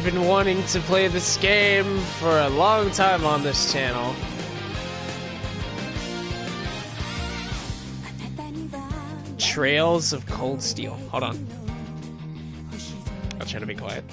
been wanting to play this game for a long time on this channel. Trails of Cold Steel. Hold on. I'll try to be quiet.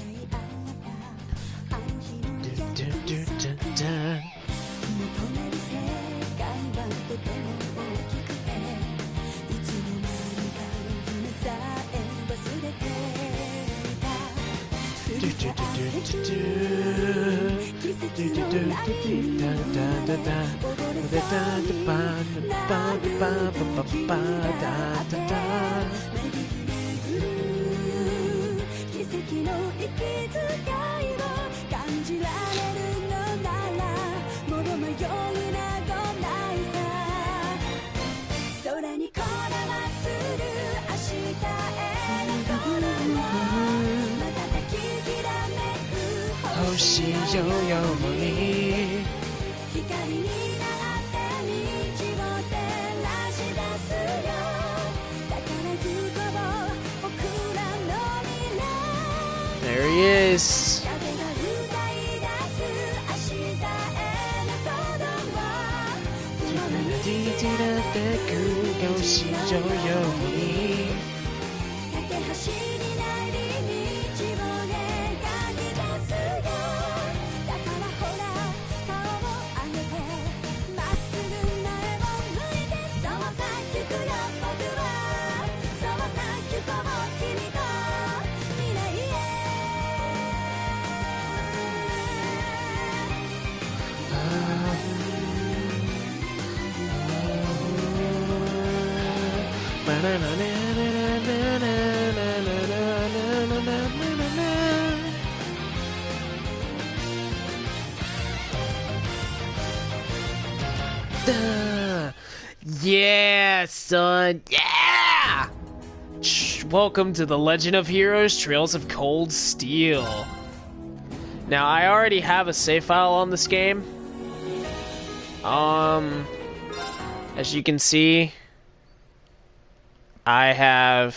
There he is. Yeah, son. Yeah! Welcome to the Legend of Heroes Trails of Cold Steel. Now, I already have a save file on this game. As you can see, I have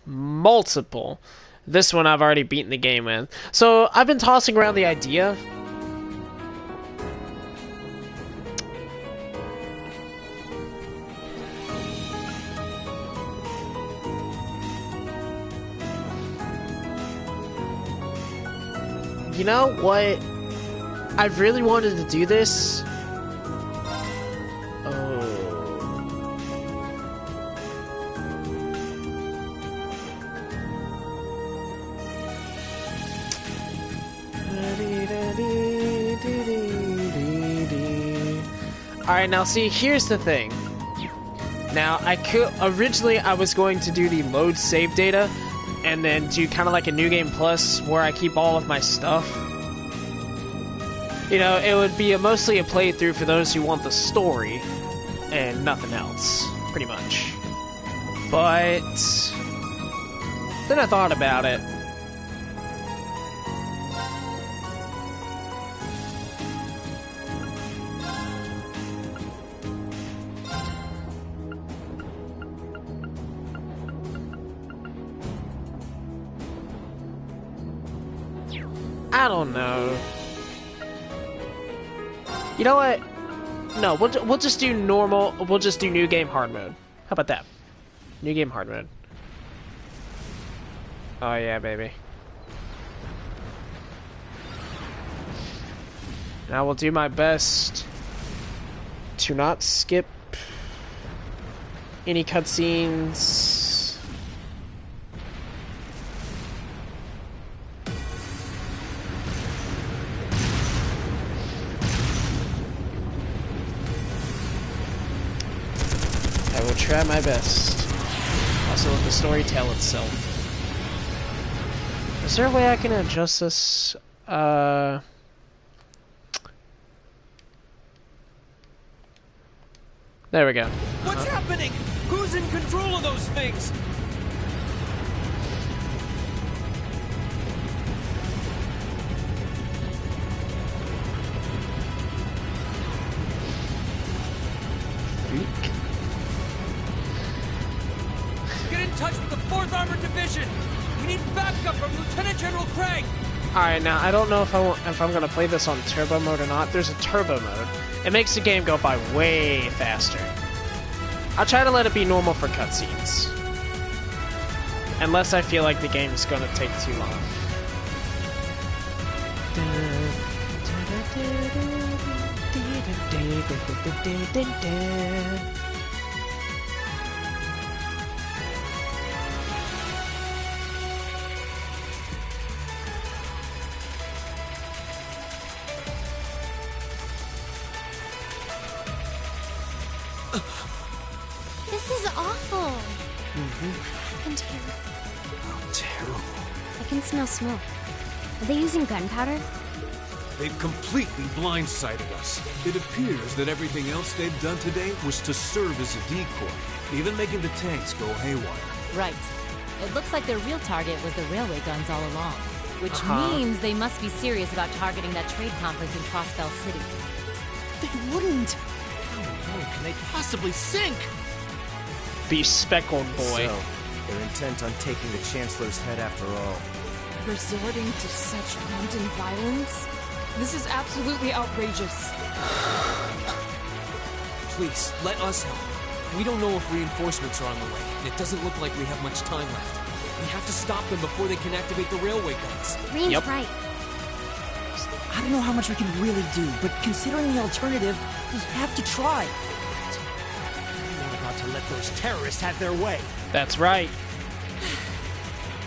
multiple. This one I've already beaten the game with. So, I've been tossing around the idea. You know what? I've really wanted to do this. Alright, now see, here's the thing. Now, originally I was going to do the load save data, and then do kind of like a New Game Plus, where I keep all of my stuff. You know, it would be mostly a playthrough for those who want the story, and nothing else, pretty much. But then I thought about it. I don't know. You know what? No, we'll just do normal. We'll just do New Game Hard Mode. How about that? New Game Hard Mode. Oh yeah, baby. And I will do my best to not skip any cutscenes. I will try my best. Also, let the story tell itself. Is there a way I can adjust this? There we go. What's happening? Who's in control of those things? Get in touch with the 4th Armored Division! We need backup from Lieutenant General Craig! Alright, now I don't know if I'm gonna play this on turbo mode or not. There's a turbo mode. It makes the game go by way faster. I'll try to let it be normal for cutscenes. Unless I feel like the game is gonna take too long. This is awful. What happened here? Oh, terrible. I can smell smoke. Are they using gunpowder? They've completely blindsided us. It appears that everything else they've done today was to serve as a decoy, even making the tanks go haywire. Right. It looks like their real target was the railway guns all along. Which means they must be serious about targeting that trade conference in Crossbell City. They wouldn't! How low can they possibly sink? Be speckled, boy. So, they're intent on taking the Chancellor's head after all. Resorting to such wanton violence? This is absolutely outrageous. Please, let us help. We don't know if reinforcements are on the way, and it doesn't look like we have much time left. We have to stop them before they can activate the railway guns. Green's Yep. right. I don't know how much we can really do, but considering the alternative, we have to try. We're not about to let those terrorists have their way. That's right.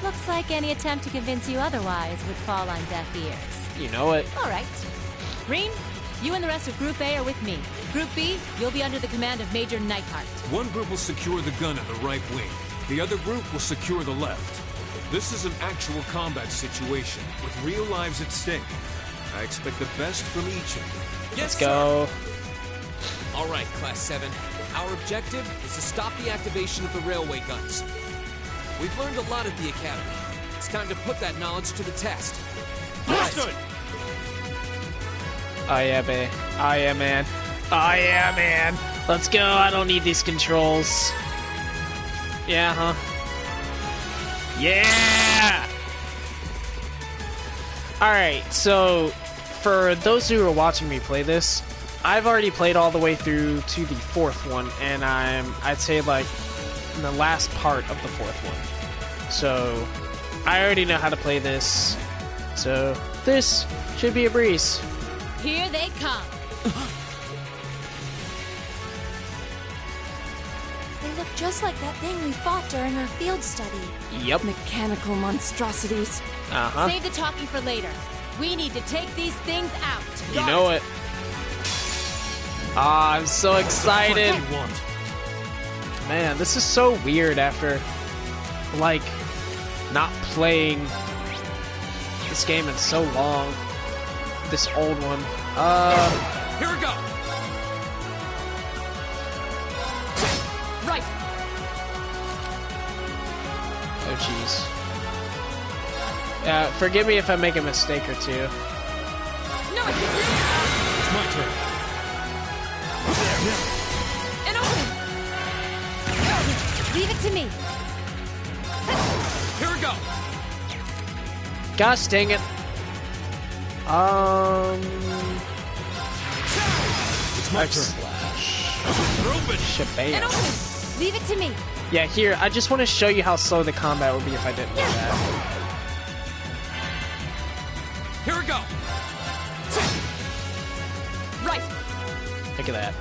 Looks like any attempt to convince you otherwise would fall on deaf ears. You know it. All right. Green, you and the rest of Group A are with me. Group B, you'll be under the command of Major Neidhart. One group will secure the gun in the right wing. The other group will secure the left. This is an actual combat situation, with real lives at stake. I expect the best from each of you. Yes, Let's go. All right, Class 7. Our objective is to stop the activation of the railway guns. We've learned a lot at the Academy. It's time to put that knowledge to the test. Understood! Oh yeah, babe. Oh yeah, man. Oh yeah, man. Let's go. I don't need these controls. Yeah, huh? Yeah! Alright, so for those who are watching me play this, I've already played all the way through to the fourth one, and I'd say like in the last part of the fourth one. So I already know how to play this. So this should be a breeze. Here they come. They look just like that thing we fought during our field study. Yep. Mechanical monstrosities. Uh-huh. Save the talking for later. We need to take these things out. You know it. Ah, I'm so excited. What do you want? Man, this is so weird after, like, not playing this game in so long. This old one. Here we go! Right. Oh, jeez. Forgive me if I make a mistake or two. No, it's It's my turn. an opening. Leave it to me. Here we go! Gosh dang it. It's my turn. Slash. Throw it! Shabam. An opening. Leave it to me. Yeah, here, I just want to show you how slow the combat would be if I didn't do that. Here we go! Right. Look at that.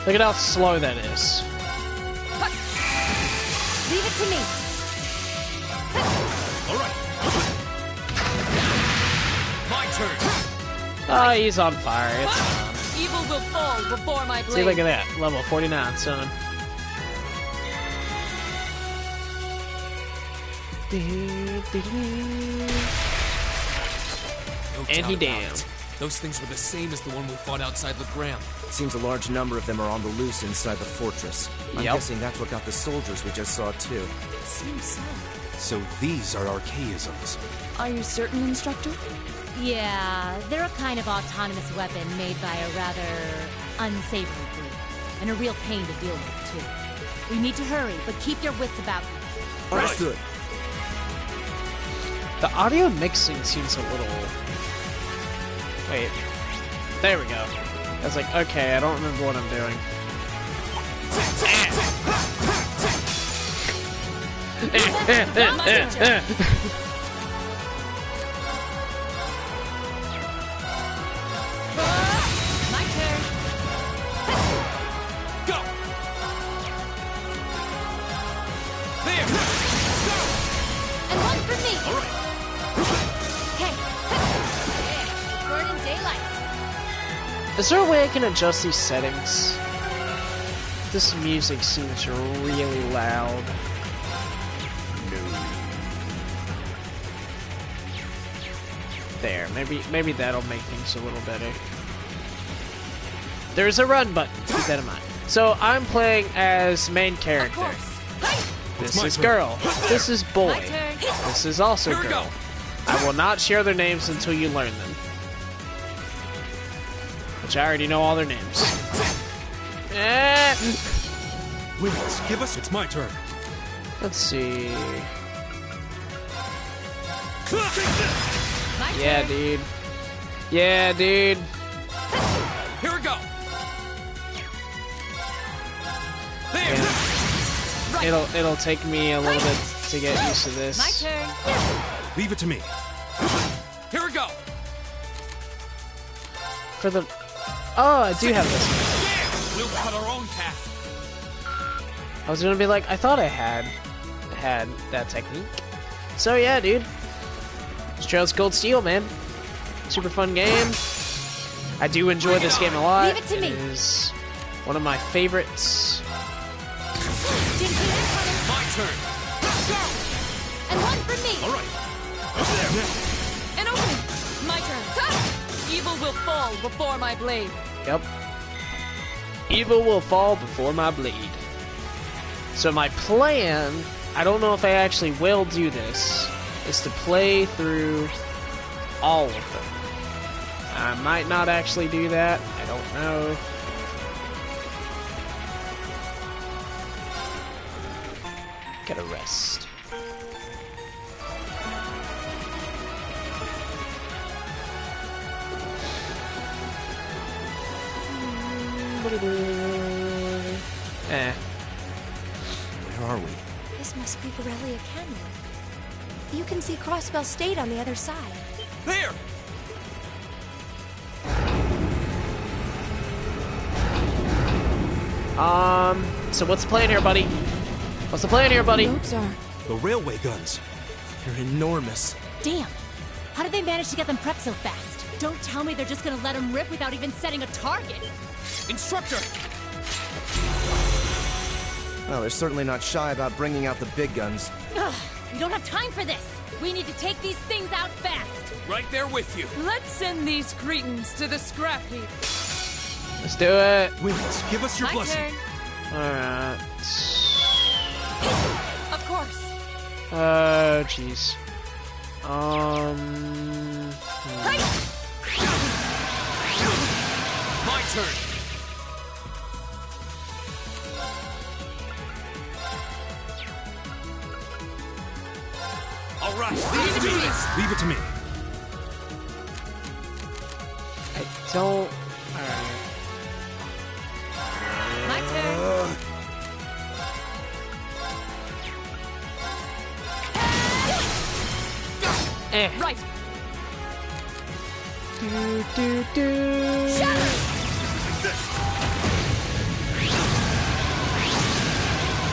Look at how slow that is. Leave it to me. All right. My turn! Oh, he's on fire. It's on. Evil will fall before my blade. See, look at that. Level 49, son. No And doubt he about damned. it. Those things were the same as the one we fought outside Legram. It seems a large number of them are on the loose inside the fortress. I'm Yep. guessing that's what got the soldiers we just saw, too. Seems so. So these are archaisms. Are you certain, Instructor? Yeah, they're a kind of autonomous weapon made by a rather unsavory group. And a real pain to deal with, too. We need to hurry, but keep your wits about you. Understood. The audio mixing seems a little... Wait. There we go. I was like, okay, I don't remember what I'm doing. My turn. Go! There! Go! And one for me. All right. Okay. Yeah, burning daylight. Is there a way I can adjust these settings? This music seems really loud. There, maybe that'll make things a little better. There's a run button, keep that in mind. So I'm playing as main Of character. course. This my is turn. girl. This is boy. My turn. This is also Here we girl. go. I will not share their names until you learn them. Which I already know all their names. Wings, give us. It's my turn. Let's see. My Yeah, turn. dude. Yeah, dude. Here we go! There! Yeah. It'll take me a little bit to get used to this. My turn. Leave it to me. Here we go! For the... Oh, I do have this. Yeah! We'll cut our own path. I was gonna be like, I thought I had that technique. So yeah, dude. It's Trails of Cold Steel, man. Super fun game. I do enjoy this game a lot. Leave it to me. It is one of my favorites. Didn't see that coming. My turn. Go! And one for me. All right. An opening. My turn. Evil will fall before my blade. Yep. Evil will fall before my blade. So my plan, I don't know if I actually will do this, is to play through all of them. I might not actually do that. I don't know. Gotta rest. Where are we? This must be Borrelia Canyon. You can see Crossbell State on the other side. There! So what's the plan here, buddy? What's the plan here, buddy? Roads are. The railway guns. They're enormous. Damn. How did they manage to get them prepped so fast? Don't tell me they're just gonna let them rip without even setting a target. Instructor! Well, they're certainly not shy about bringing out the big guns. Ugh, we don't have time for this. We need to take these things out fast. Right there with you. Let's send these cretins to the scrap heap. Let's do it. Wings, give us your My blessing. turn. Alright. Of course. Oh, jeez. My turn. All right, leave it to me. Leave it to me. I don't... Alright. My turn. Right.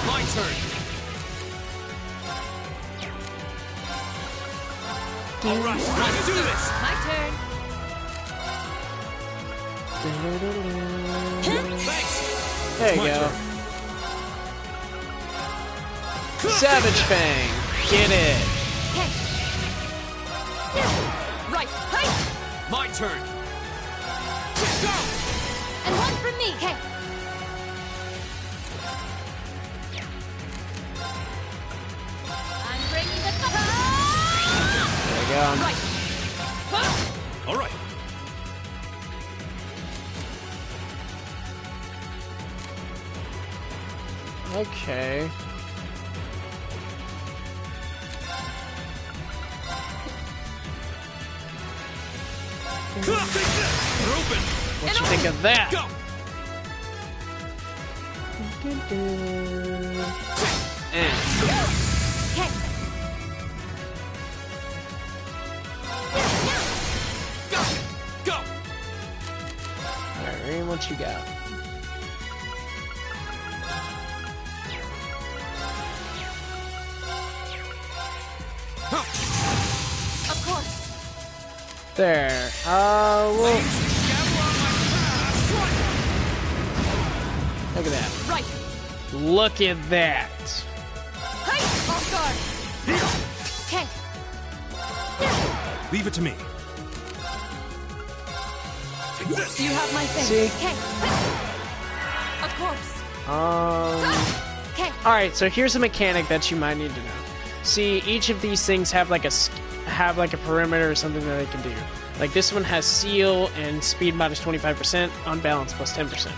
My turn. All right, let's do this. My turn. Thanks. There you my go. turn. Savage Fang. Get it. Right. My turn. Go. And one for me. Okay. I'm bringing the There you go. right. All right. Okay. They're open. What you think of that? Go. Okay. Go. Alright, Rain, what you got? Of course. There. Look at that. Right. Look at that. Hey! Off guard. Okay. Leave it to me. Take this. You have my thing. See? Okay. Of course. Okay. Alright, so here's a mechanic that you might need to know. See, each of these things have like a perimeter or something that they can do. Like this one has seal and speed minus 25%, on balance plus 10%.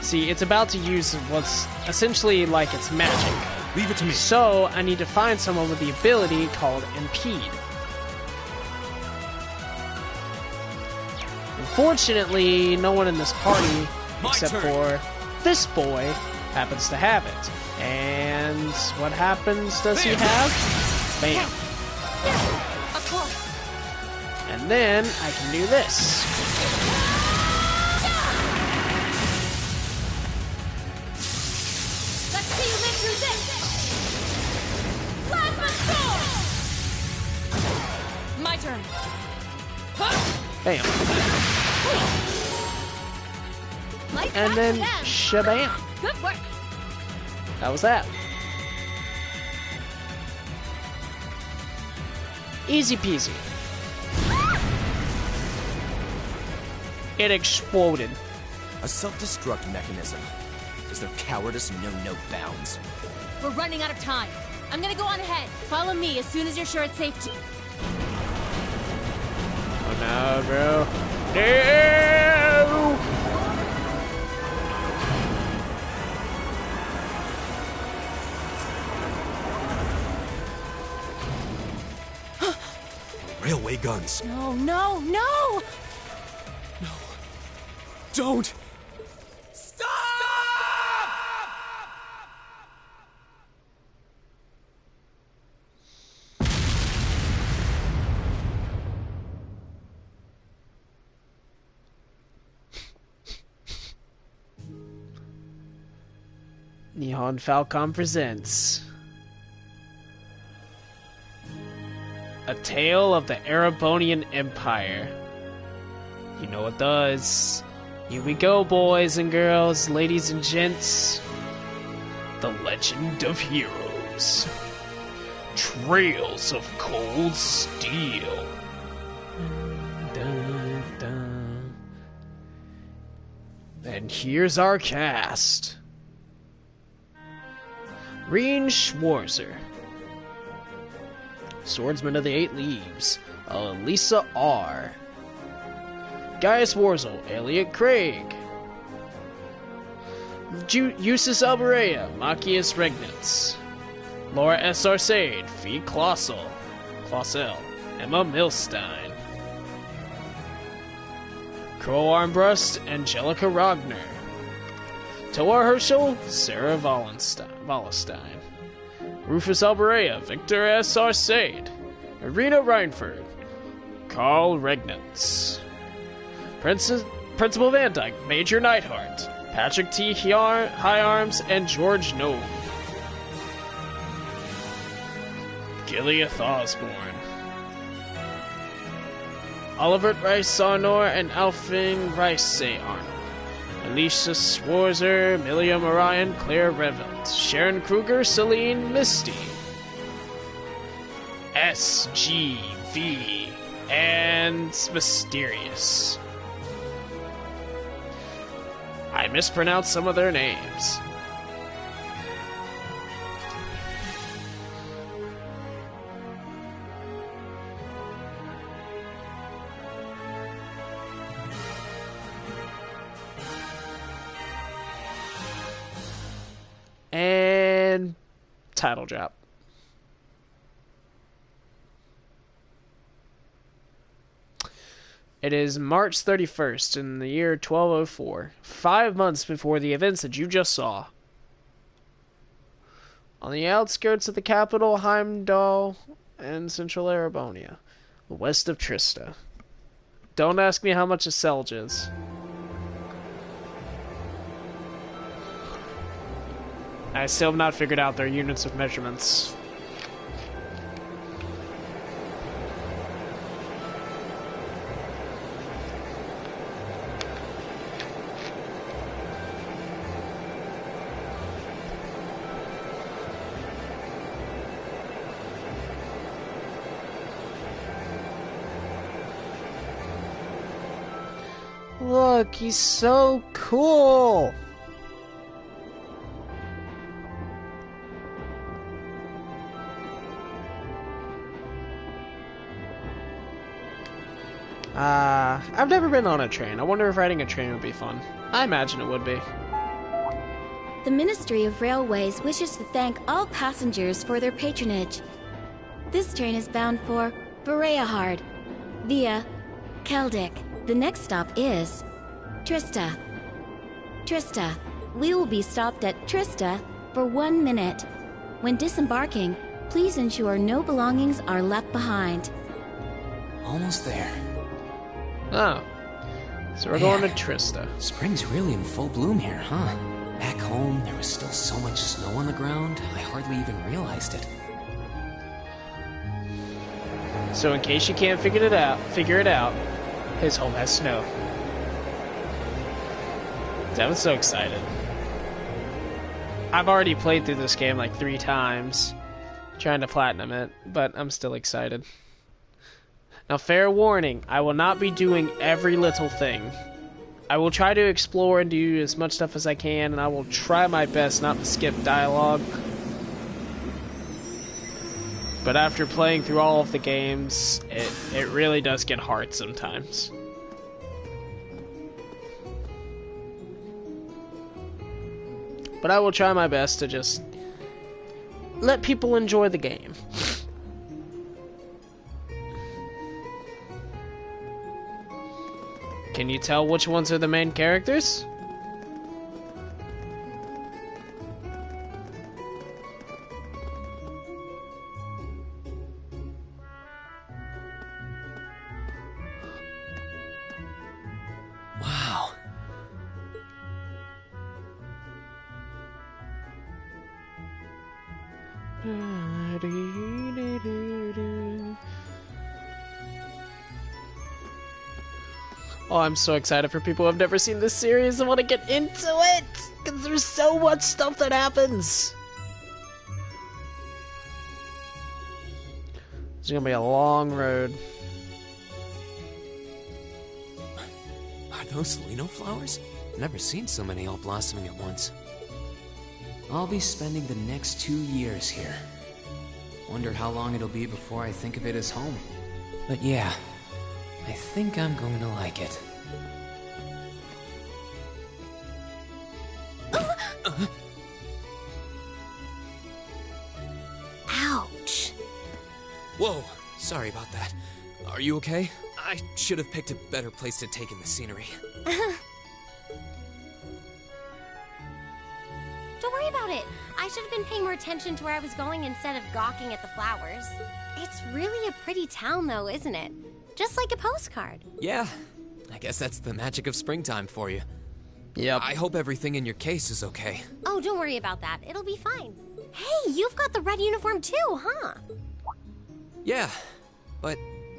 See, it's about to use what's essentially like its magic. Leave it to me. So, I need to find someone with the ability called Impede. Unfortunately, no one in this party, My except turn. for this boy, happens to have it. And what happens does he have? Bam. Of course. And then I can do this. Let's see you live through this. Plasma Storm! My turn. Bam. Like And that then for them. shabam. Good work. That was that. Easy peasy. It exploded. A self-destruct mechanism. Does their cowardice know no bounds? We're running out of time. I'm gonna go on ahead. Follow me as soon as you're sure it's safe to... Oh no, bro. No! Railway guns. No, no, no! Don't. Nihon Falcon presents A Tale of the Erebonian Empire. You know it does. Here we go, boys and girls, ladies and gents. The Legend of Heroes. Trails of Cold Steel. Dun, dun. And here's our cast. Reen Schwarzer, Swordsman of the Eight Leaves, Elisa R. Gaius Warzel, Elliot Craig. Eustace Alberea, Machias Regnitz. Laura S. Arcade, Fee Clausel, Emma Milstein. Crow Armbrust, Angelica Rogner. Toar Herschel, Sarah Wallenstein. Rufus Alberea, Victor S. Arcade. Irina Reinford, Carl Regnitz. Principal Van Dyke, Major Neidhart. Patrick T. High Arms, and George Nome. Gileath Osborne. Oliver Rice Arnor and Alfin Rice Arnold. Alicia Schwarzer, Milliam Orion, Claire Revent, Sharon Kruger, Celine Misty, SGV, and Mysterious. I mispronounced some of their names. And title drop. It is March 31st in the year 1204, 5 months before the events that you just saw. On the outskirts of the capital, Heimdall, and central Erebonia, west of Trista. Don't ask me how much a Selge is. I still have not figured out their units of measurements. Look, he's so cool! I've never been on a train. I wonder if riding a train would be fun. I imagine it would be. The Ministry of Railways wishes to thank all passengers for their patronage. This train is bound for Bereahard via Keldic. The next stop is Trista. Trista. We will be stopped at Trista for 1 minute. When disembarking, please ensure no belongings are left behind. Almost there. Oh. So we're going to Trista. Spring's really in full bloom here, huh? Back home, there was still so much snow on the ground, I hardly even realized it. So in case you can't figure it out, his home has snow. Devin's so excited. I've already played through this game like 3 times, trying to platinum it, but I'm still excited. Now, fair warning, I will not be doing every little thing. I will try to explore and do as much stuff as I can, and I will try my best not to skip dialogue. But after playing through all of the games, it really does get hard sometimes. But I will try my best to just let people enjoy the game. Can you tell which ones are the main characters? Wow. Oh, I'm so excited for people who have never seen this series and want to get into it! Because there's so much stuff that happens! It's gonna be a long road. Are those Lino flowers? I've never seen so many all blossoming at once. I'll be spending the next 2 years here. Wonder how long it'll be before I think of it as home. But yeah, I think I'm going to like it. Ouch. Whoa, sorry about that. Are you okay? I should have picked a better place to take in the scenery. Don't worry about it. I should have been paying more attention to where I was going instead of gawking at the flowers. It's really a pretty town, though, isn't it? Just like a postcard. Yeah, I guess that's the magic of springtime for you. Yep. I hope everything in your case is okay. Oh, don't worry about that. It'll be fine. Hey, you've got the red uniform too, huh? Yeah, but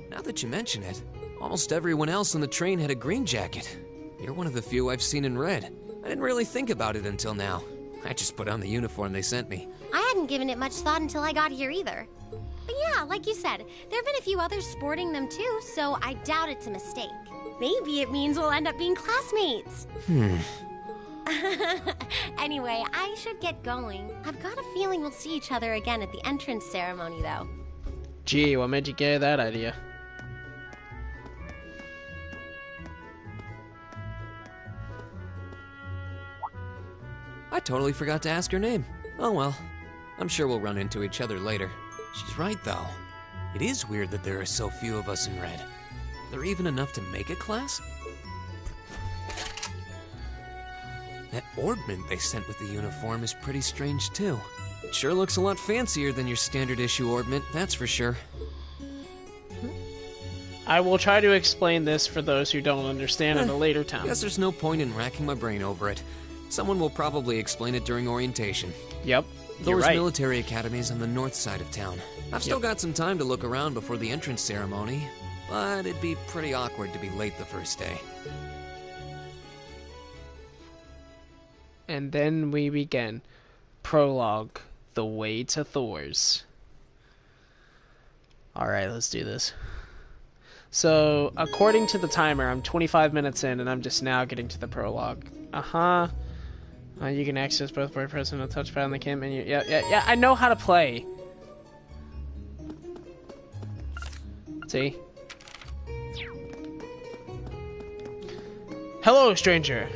now that you mention it, almost everyone else on the train had a green jacket. You're one of the few I've seen in red. I didn't really think about it until now. I just put on the uniform they sent me. I hadn't given it much thought until I got here either. But yeah, like you said, there have been a few others sporting them too, so I doubt it's a mistake. Maybe it means we'll end up being classmates. Anyway, I should get going. I've got a feeling we'll see each other again at the entrance ceremony, though. Gee, what made you get that idea? I totally forgot to ask her name. Oh well, I'm sure we'll run into each other later. She's right though. It is weird that there are so few of us in red. there even enough to make a class? That orbment they sent with the uniform is pretty strange too. It sure looks a lot fancier than your standard issue orbment, that's for sure. I will try to explain this for those who don't understand at a later time. Guess there's no point in racking my brain over it. Someone will probably explain it during orientation. Yep, you're Thor's right. military academy is on the north side of town. I've still got some time to look around before the entrance ceremony, but it'd be pretty awkward to be late the first day. And then we begin. Prologue. The Way to Thor's. Alright, let's do this. So, according to the timer, I'm 25 minutes in, and I'm just now getting to the prologue. You can access both by pressing a touchpad on the cam menu. Yeah, I know how to play. See? Hello, stranger.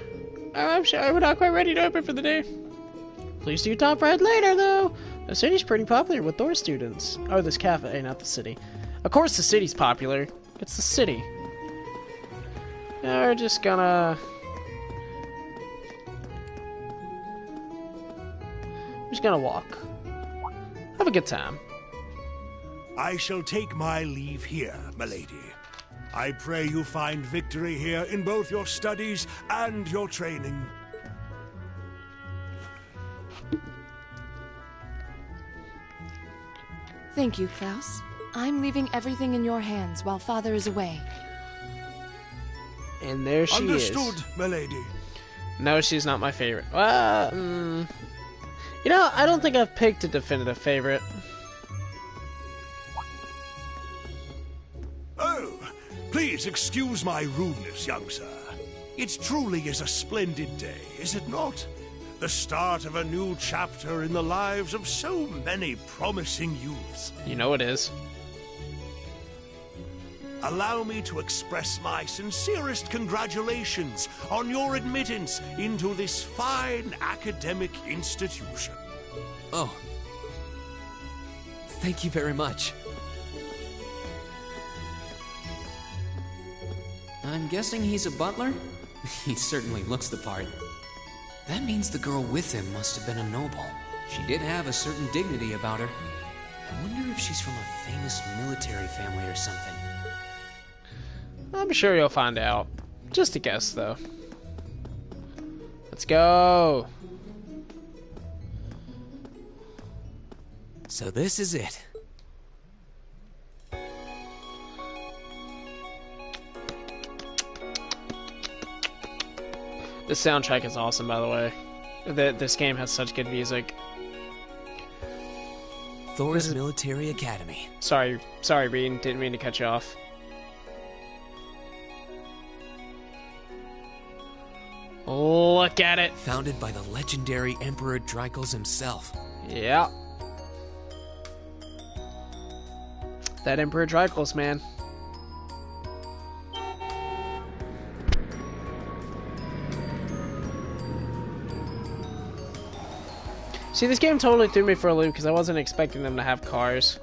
I'm sorry, we're not quite ready to open for the day. Please do top right later, though. The city's pretty popular with Thor students. Oh, this cafe, not the city. Of course the city's popular. It's the city. Now we're just gonna... walk. Have a good time. I shall take my leave here, milady. I pray you find victory here in both your studies and your training. Thank you, Klaus. I'm leaving everything in your hands while Father is away. And there she is. Understood, milady. No, she's not my favorite. You know, I don't think I've picked a definitive favorite. Oh, please excuse my rudeness, young sir. It truly is a splendid day, is it not? The start of a new chapter in the lives of so many promising youths. You know it is. Allow me to express my sincerest congratulations on your admittance into this fine academic institution. Oh. Thank you very much. I'm guessing he's a butler? He certainly looks the part. That means the girl with him must have been a noble. She did have a certain dignity about her. I wonder if she's from a famous military family or something. I'm sure you'll find out. Just a guess, though. Let's go. So this is it. The soundtrack is awesome, by the way. This game has such good music. Thor's Military Academy. Sorry, Reed. Didn't mean to cut you off. Look at it. Founded by the legendary Emperor Dreichels himself. Yeah. That Emperor Dreichels, man. See, this game totally threw me for a loop because I wasn't expecting them to have cars.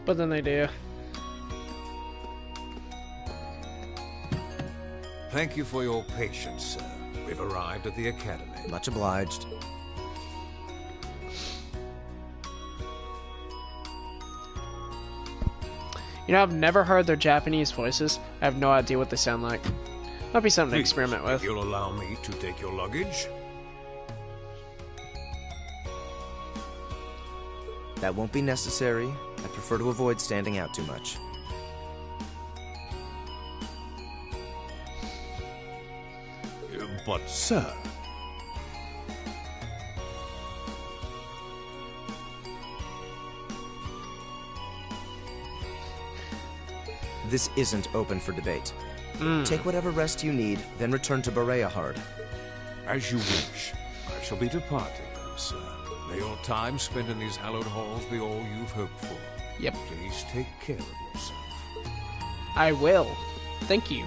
But then they do. Thank you for your patience, sir. We've arrived at the academy. Much obliged. You know, I've never heard their Japanese voices. I have no idea what they sound like. Might be something to experiment with. If you'll allow me to take your luggage. That won't be necessary. I prefer to avoid standing out too much. But, sir... This isn't open for debate. Take whatever rest you need, then return to Bereahard. As you wish. I shall be departing, then, sir. May your time spent in these hallowed halls be all you've hoped for. Yep. Please take care of yourself. I will. Thank you.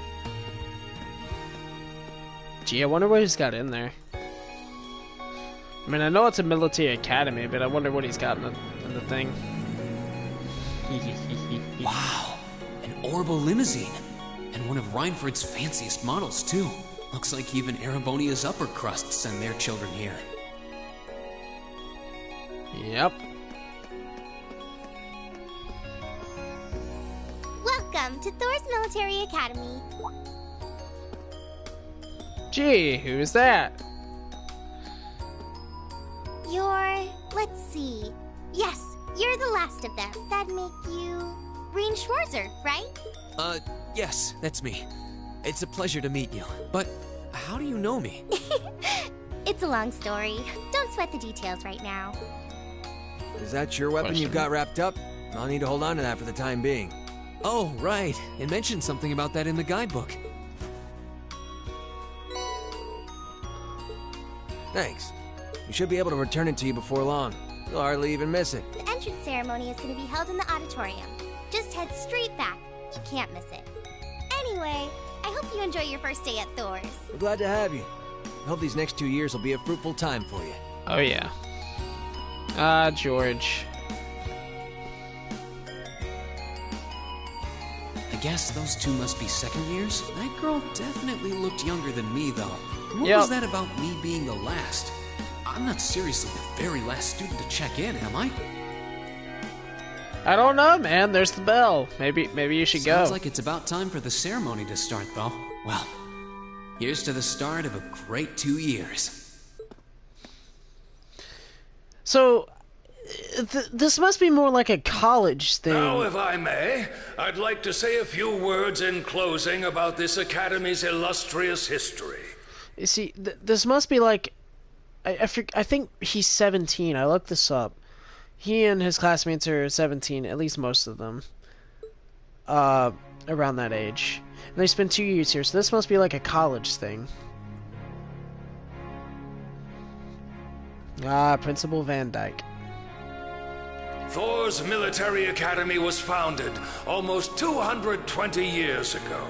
Gee, I wonder what he's got in there. I mean, I know it's a military academy, but I wonder what he's got in the thing. Wow. An orbital limousine. And one of Reinford's fanciest models, too. Looks like even Erebonia's upper crust send their children here. Yep. Welcome to Thor's Military Academy. Gee, who's that? Let's see. Yes, you're the last of them. That'd make you Rean Schwarzer, right? Yes, that's me. It's a pleasure to meet you. But how do you know me? It's a long story. Don't sweat the details right now. Is that your weapon you've got wrapped up? I'll need to hold on to that for the time being. Oh, right. It mentioned something about that in the guidebook. Thanks. We should be able to return it to you before long. You'll hardly even miss it. The entrance ceremony is going to be held in the auditorium. Just head straight back. You can't miss it. Anyway, I hope you enjoy your first day at Thor's. We're glad to have you. I hope these next 2 years will be a fruitful time for you. Oh, yeah. Ah, George. I guess those two must be second years? That girl definitely looked younger than me, though. What Yep. was that about me being the last? I'm not seriously the very last student to check in, am I? I don't know, man. There's the bell. Maybe you should go. Sounds like it's about time for the ceremony to start, though. Well, here's to the start of a great 2 years. So, this must be more like a college thing. Now, if I may, I'd like to say a few words in closing about this academy's illustrious history. You see, this must be like... I think he's 17. I looked this up. He and his classmates are 17, at least most of them. Around that age. And they spent 2 years here, so this must be like a college thing. Ah, Principal Van Dyke. Thor's Military Academy was founded almost 220 years ago.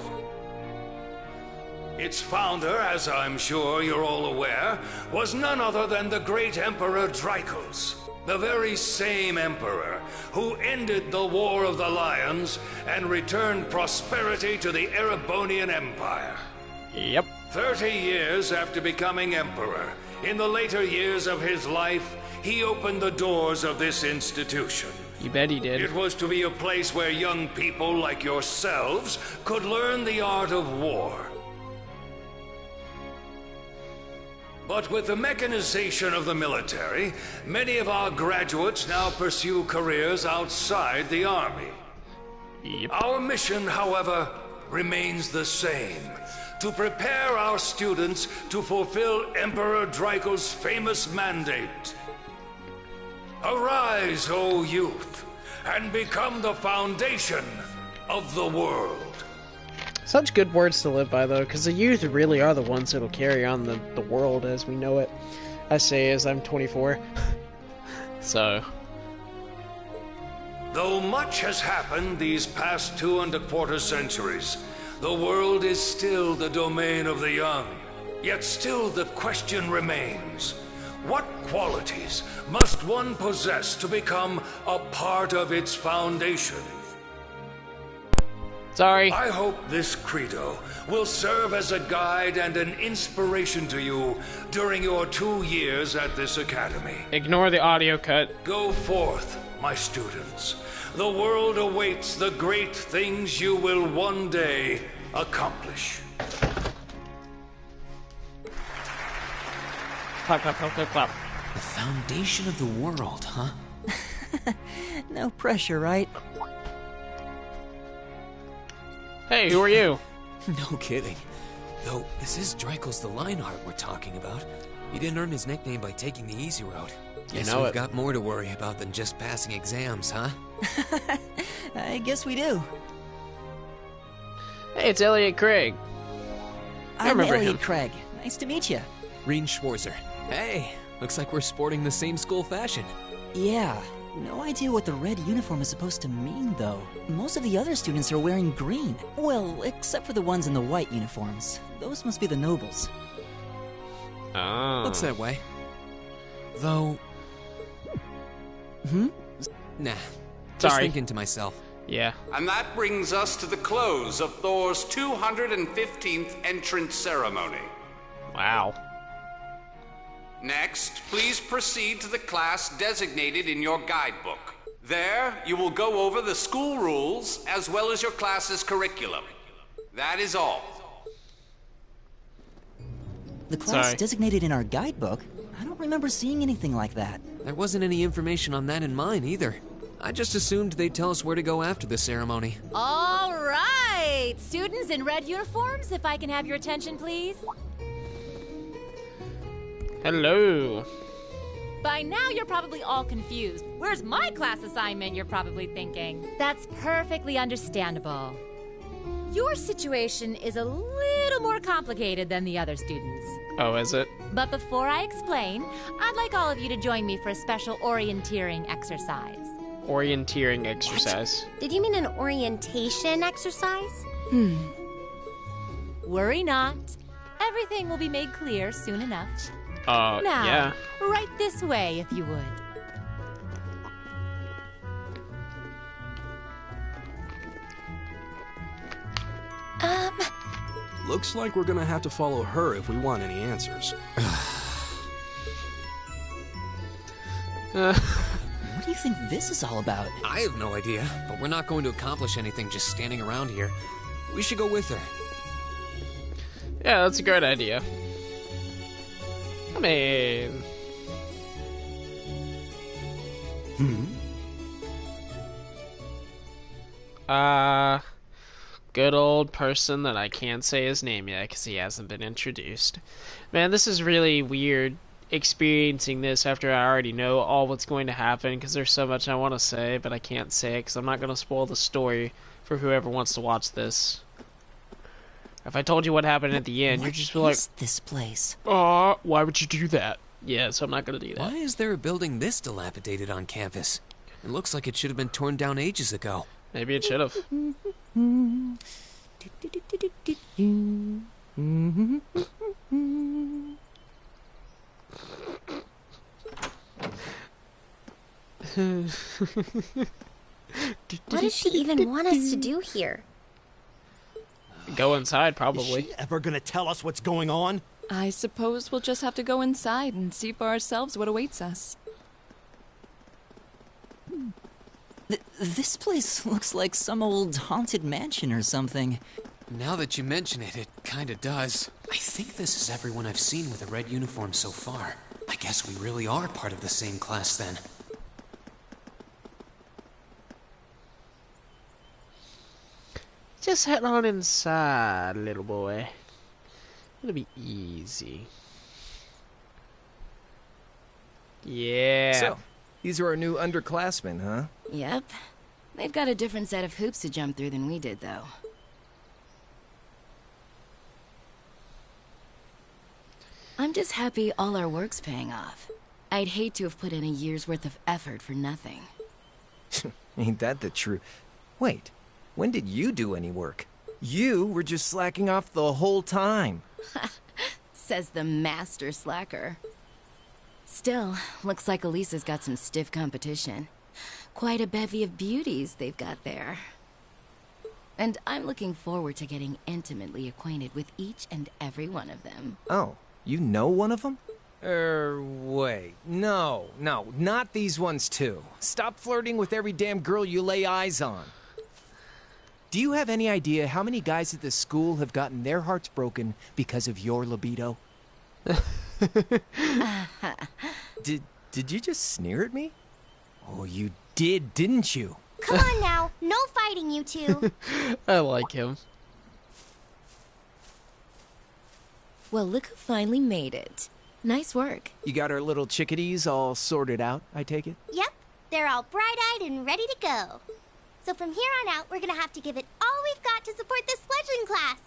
Its founder, as I'm sure you're all aware, was none other than the great Emperor Drycles, the very same emperor who ended the War of the Lions and returned prosperity to the Erebonian Empire. Yep. 30 years after becoming emperor, in the later years of his life, he opened the doors of this institution. You bet he did. It was to be a place where young people like yourselves could learn the art of war. But with the mechanization of the military, many of our graduates now pursue careers outside the army. Yep. Our mission, however, remains the same: to prepare our students to fulfill Emperor Drycles' famous mandate. Arise, O youth, and become the foundation of the world. Such good words to live by, though, because the youth really are the ones that'll carry on the world as we know it. I say as I'm 24. So. Though much has happened these past 2¼ centuries, the world is still the domain of the young. Yet still the question remains: what qualities must one possess to become a part of its foundation? Sorry. I hope this credo will serve as a guide and an inspiration to you during your 2 years at this academy. Ignore the audio cut. Go forth, my students. The world awaits the great things you will one day accomplish. Clap, clap, clap, clap, clap. The foundation of the world, huh? No pressure, right? Hey, who are you? No kidding. Though, this is Drycles the Lionheart we're talking about. He didn't earn his nickname by taking the easy road. Guess know we've it. got more to worry about than just passing exams, huh? I guess we do. Hey, it's Elliot Craig. I I'm remember Elliot him. Craig. Nice to meet you. Rean Schwarzer. Hey, looks like we're sporting the same school fashion. Yeah. No idea what the red uniform is supposed to mean, though. Most of the other students are wearing green. Well, except for the ones in the white uniforms. Those must be the nobles. Oh. Looks that way. Though... Hmm? Nah. Just Sorry. thinking to myself. Yeah. And that brings us to the close of Thor's 215th entrance ceremony. Wow. Next, please proceed to the class designated in your guidebook. There, you will go over the school rules as well as your class's curriculum. That is all. The class designated in our guidebook? I don't remember seeing anything like that. There wasn't any information on that in mine either. I just assumed they'd tell us where to go after the ceremony. All right! Students in red uniforms, if I can have your attention, please. Hello. By now, you're probably all confused. Where's my class assignment, you're probably thinking. That's perfectly understandable. Your situation is a little more complicated than the other students. Oh, is it? But before I explain, I'd like all of you to join me for a special orienteering exercise. Orienteering exercise. Did you mean an orientation exercise? Worry not. Everything will be made clear soon enough. Now, yeah. Right this way, if you would. Looks like we're gonna have to follow her if we want any answers. What do you think this is all about? I have no idea, but we're not going to accomplish anything just standing around here. We should go with her. Yeah, that's a great idea. I mean... Good old person that I can't say his name yet because he hasn't been introduced. Man, this is really weird experiencing this after I already know all what's going to happen because there's so much I want to say, but I can't say it because I'm not going to spoil the story for whoever wants to watch this. If I told you what happened at the end, you'd just be like, this place? Why would you do that? Yeah, so I'm not going to do that. Why is there a building this dilapidated on campus? It looks like it should have been torn down ages ago. Maybe it should have. What does she even want us to do here? Go inside, probably. Is she ever gonna tell us what's going on? I suppose we'll just have to go inside and see for ourselves what awaits us. This place looks like some old haunted mansion or something. Now that you mention it, it kinda does. I think this is everyone I've seen with a red uniform so far. I guess we really are part of the same class then. Just head on inside, little boy. It'll be easy. Yeah. So, these are our new underclassmen, huh? Yep. They've got a different set of hoops to jump through than we did, though. I'm just happy all our work's paying off. I'd hate to have put in a year's worth of effort for nothing. Ain't that the truth? Wait, when did you do any work? You were just slacking off the whole time. Says the master slacker. Still, looks like Elisa's got some stiff competition. Quite a bevy of beauties they've got there. And I'm looking forward to getting intimately acquainted with each and every one of them. Oh, you know one of them? Wait. No, not these ones too. Stop flirting with every damn girl you lay eyes on. Do you have any idea how many guys at this school have gotten their hearts broken because of your libido? Did you just sneer at me? Oh, you did, didn't you? Come on now, no fighting, you two. I like him. Well, look who finally made it. Nice work. You got our little chickadees all sorted out, I take it? Yep, they're all bright-eyed and ready to go. So from here on out, we're gonna have to give it all we've got to support this sledging class.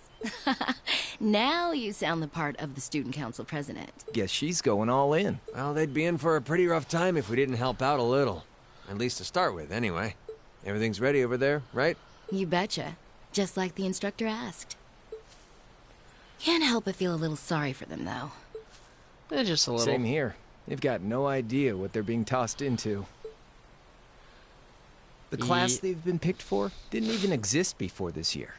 Now you sound the part of the student council president. Guess she's going all in. Well, they'd be in for a pretty rough time if we didn't help out a little. At least to start with, anyway. Everything's ready over there, right? You betcha. Just like the instructor asked. Can't help but feel a little sorry for them, though. Just a little. Same here. They've got no idea what they're being tossed into. The class they've been picked for didn't even exist before this year.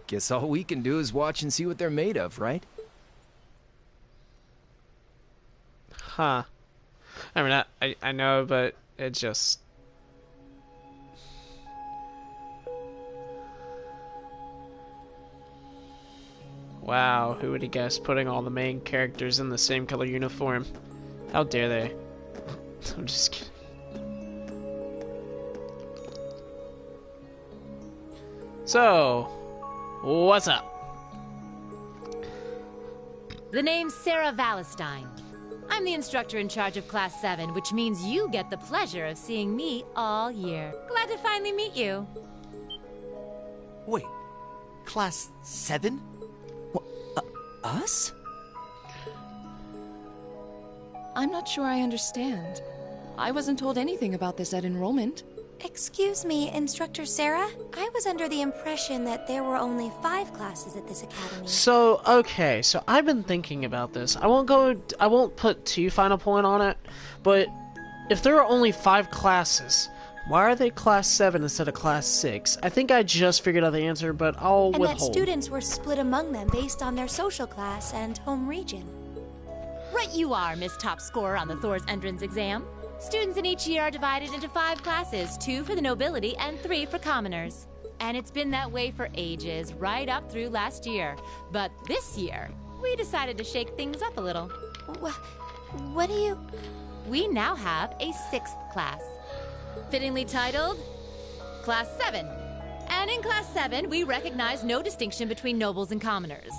Guess all we can do is watch and see what they're made of, right? Huh. I mean, I know, but it just... Wow, who would have guessed putting all the main characters in the same color uniform? How dare they? I'm just kidding. So, what's up? The name's Sarah Valestine. I'm the instructor in charge of Class 7, which means you get the pleasure of seeing me all year. Glad to finally meet you. Wait, Class 7? Us? I'm not sure I understand. I wasn't told anything about this at enrollment. Excuse me, Instructor Sarah? I was under the impression that there were only 5 classes at this academy. So, okay, so I've been thinking about this. I won't put too fine a point on it, but if there are only 5 classes, why are they Class 7 instead of Class 6? I think I just figured out the answer, but I'll withhold. And that students were split among them based on their social class and home region. Right you are, Miss Top Scorer on the Thor's entrance exam. Students in each year are divided into 5 classes, 2 for the nobility and 3 for commoners. And it's been that way for ages, right up through last year. But this year, we decided to shake things up a little. What do you... We now have a 6th class. Fittingly titled, Class 7. And in Class 7, we recognize no distinction between nobles and commoners.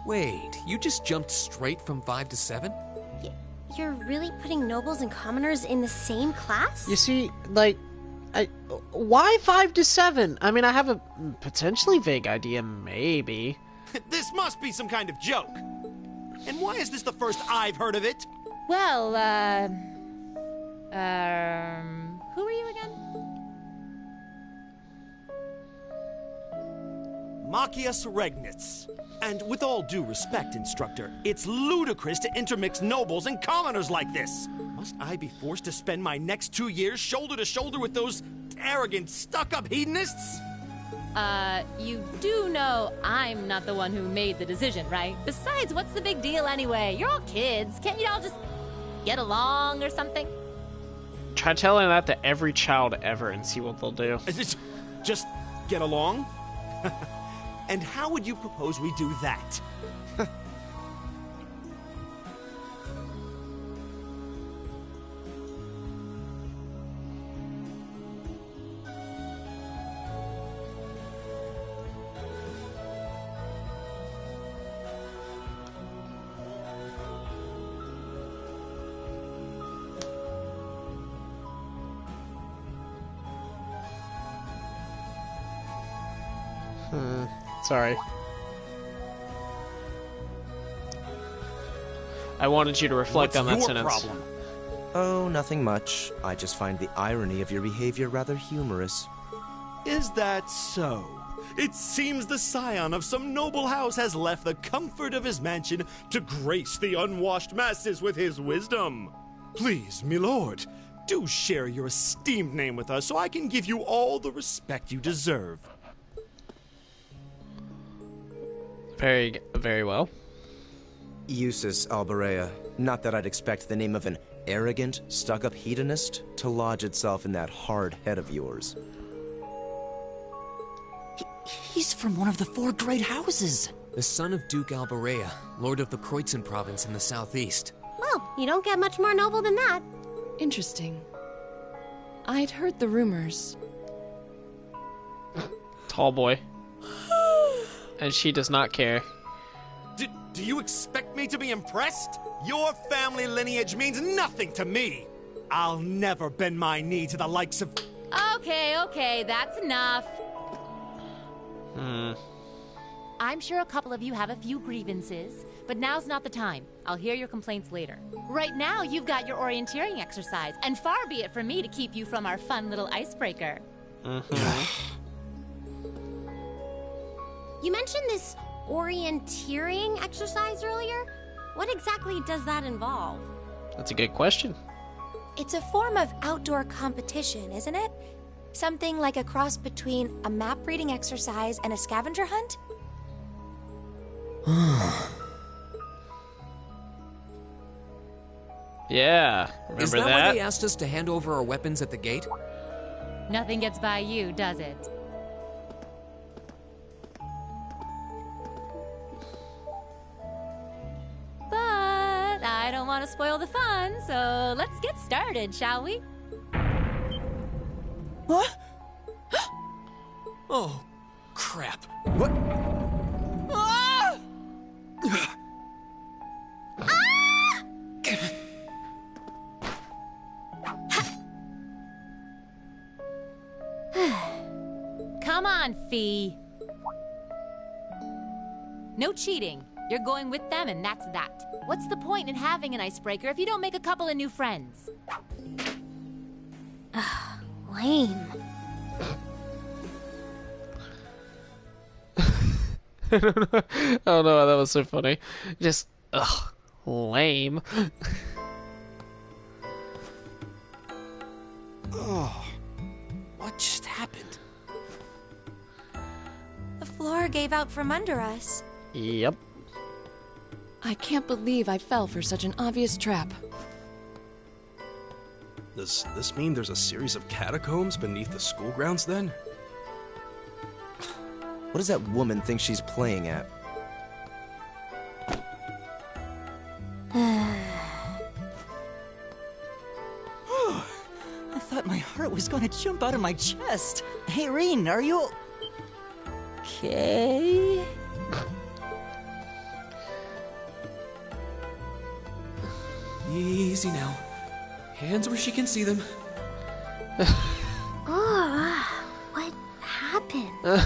Wait, you just jumped straight from 5 to 7? You're really putting nobles and commoners in the same class? You see, like, why 5 to 7? I mean, I have a potentially vague idea, maybe. This must be some kind of joke. And why is this the first I've heard of it? Well, who are you again? Machias Regnitz. And with all due respect, Instructor, it's ludicrous to intermix nobles and commoners like this. Must I be forced to spend my next 2 years shoulder to shoulder with those arrogant, stuck-up hedonists? You do know I'm not the one who made the decision, right? Besides, what's the big deal anyway? You're all kids. Can't you all just get along or something? Try telling that to every child ever and see what they'll do. Just get along? And how would you propose we do that? Sorry. I wanted you to reflect on that sentence. What's your problem? Oh, nothing much. I just find the irony of your behavior rather humorous. Is that so? It seems the scion of some noble house has left the comfort of his mansion to grace the unwashed masses with his wisdom. Please, my lord, do share your esteemed name with us so I can give you all the respect you deserve. Very, very well. Eustace Alberea. Not that I'd expect the name of an arrogant, stuck-up hedonist to lodge itself in that hard head of yours. He's from one of the 4 great houses. The son of Duke Alberea, lord of the Kreutzen province in the southeast. Well, you don't get much more noble than that. Interesting. I'd heard the rumors. Tall boy. And she does not care. Do you expect me to be impressed? Your family lineage means nothing to me. I'll never bend my knee to the likes of... Okay, that's enough. Hmm. I'm sure a couple of you have a few grievances, but now's not the time. I'll hear your complaints later. Right now, you've got your orienteering exercise, and far be it from me to keep you from our fun little icebreaker. Mm-hmm. You mentioned this orienteering exercise earlier. What exactly does that involve? That's a good question. It's a form of outdoor competition, isn't it? Something like a cross between a map reading exercise and a scavenger hunt? Yeah, remember Is that why they asked us to hand over our weapons at the gate? Nothing gets by you, does it? But I don't want to spoil the fun, so let's get started, shall we? What? Oh, crap. What? Ah! Come on, Fee. No cheating. You're going with them, and that's that. What's the point in having an icebreaker if you don't make a couple of new friends? Lame. I don't know why that was so funny. Just, ugh, lame. Oh, what just happened? The floor gave out from under us. Yep. I can't believe I fell for such an obvious trap. Does this mean there's a series of catacombs beneath the school grounds then? What does that woman think she's playing at? I thought my heart was gonna jump out of my chest. Hey, Rean, are you... okay? Easy now. Hands where she can see them. What happened?